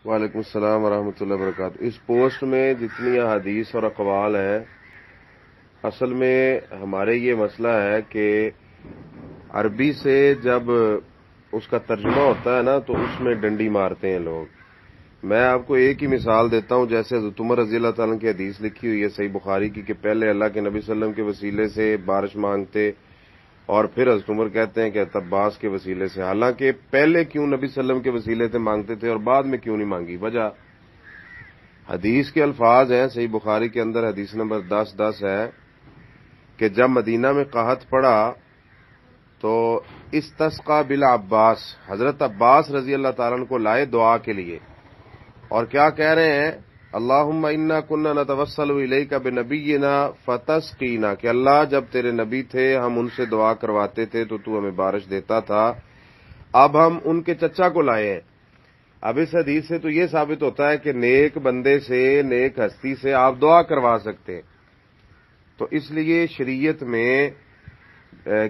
وعلیکم السلام ورحمۃ اللہ وبرکاتہ۔ اس پوسٹ میں جتنی احادیث اور اقوال ہیں، اصل میں ہمارے یہ مسئلہ ہے کہ عربی سے جب اس کا ترجمہ ہوتا ہے نا تو اس میں ڈنڈی مارتے ہیں لوگ۔ میں آپ کو ایک ہی مثال دیتا ہوں، جیسے حضرت عمر رضی اللہ تعالیٰ کی حدیث لکھی ہوئی ہے صحیح بخاری کی کہ پہلے اللہ کے نبی صلی اللہ علیہ وسلم کے وسیلے سے بارش مانگتے اور پھر حضرت عمر کہتے ہیں کہ عباس کے وسیلے سے۔ حالانکہ پہلے کیوں نبی صلی اللہ علیہ وسلم کے وسیلے سے مانگتے تھے اور بعد میں کیوں نہیں مانگی؟ وجہ حدیث کے الفاظ ہیں، صحیح بخاری کے اندر حدیث نمبر 1010 ہے کہ جب مدینہ میں قحط پڑا تو استسقا بالعباس، حضرت عباس رضی اللہ تعالیٰ عنہ کو لائے دعا کے لیے، اور کیا کہہ رہے ہیں؟ اللہم انا کنا نتوسل الیک بنبینا فتسقینا، کہ اللہ جب تیرے نبی تھے ہم ان سے دعا کرواتے تھے تو ہمیں بارش دیتا تھا، اب ہم ان کے چچا کو لائے ہیں۔ اب اس حدیث سے تو یہ ثابت ہوتا ہے کہ نیک بندے سے، نیک ہستی سے آپ دعا کروا سکتے ہیں۔ تو اس لیے شریعت میں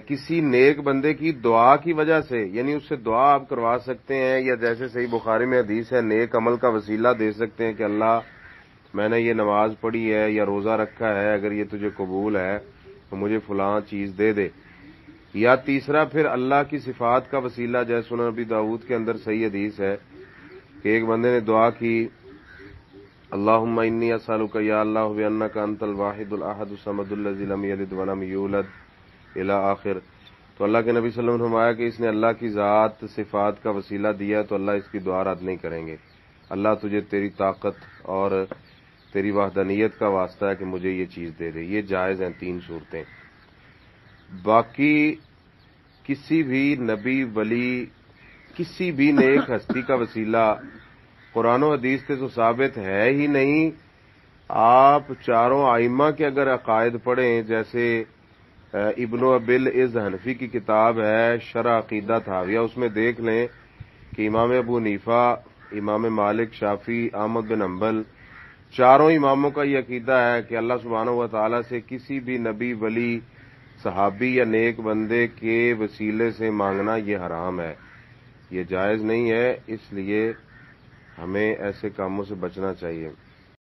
کسی نیک بندے کی دعا کی وجہ سے، یعنی اس سے دعا آپ کروا سکتے ہیں، یا جیسے صحیح بخاری میں حدیث ہے نیک عمل کا وسیلہ دے سکتے ہیں کہ اللہ میں نے یہ نماز پڑھی ہے یا روزہ رکھا ہے، اگر یہ تجھے قبول ہے تو مجھے فلاں چیز دے دے۔ یا تیسرا پھر اللہ کی صفات کا وسیلہ، جیسے سنن نبی داؤد کے اندر صحیح حدیث ہے کہ ایک بندے نے دعا کی اللہم انی اسألک یا اللہ بانک انت الواحد الاحد الصمد الذی لم یلد ولم یولد الی آخر۔ تو اللہ کے نبی صلی اللہ علیہ وسلم نے فرمایا کہ اس نے اللہ کی ذات صفات کا وسیلہ دیا تو اللہ اس کی دعا رد نہیں کریں گے۔ اللہ تجھے تیری طاقت اور تیری وحدانیت کا واسطہ ہے کہ مجھے یہ چیز دے دے۔ یہ جائز ہیں تین صورتیں۔ باقی کسی بھی نبی ولی، کسی بھی نیک ہستی کا وسیلہ قرآن و حدیث سے تو ثابت ہے ہی نہیں۔ آپ چاروں ائمہ کے اگر عقائد پڑھیں، جیسے ابن ابل از حنفی کی کتاب ہے شرح عقیدہ تھاویہ، اس میں دیکھ لیں کہ امام ابو حنیفہ، امام مالک، شافعی، احمد بن حنبل، چاروں اماموں کا یہ عقیدہ ہے کہ اللہ سبحانہ و تعالی سے کسی بھی نبی ولی صحابی یا نیک بندے کے وسیلے سے مانگنا یہ حرام ہے، یہ جائز نہیں ہے، اس لیے ہمیں ایسے کاموں سے بچنا چاہیے۔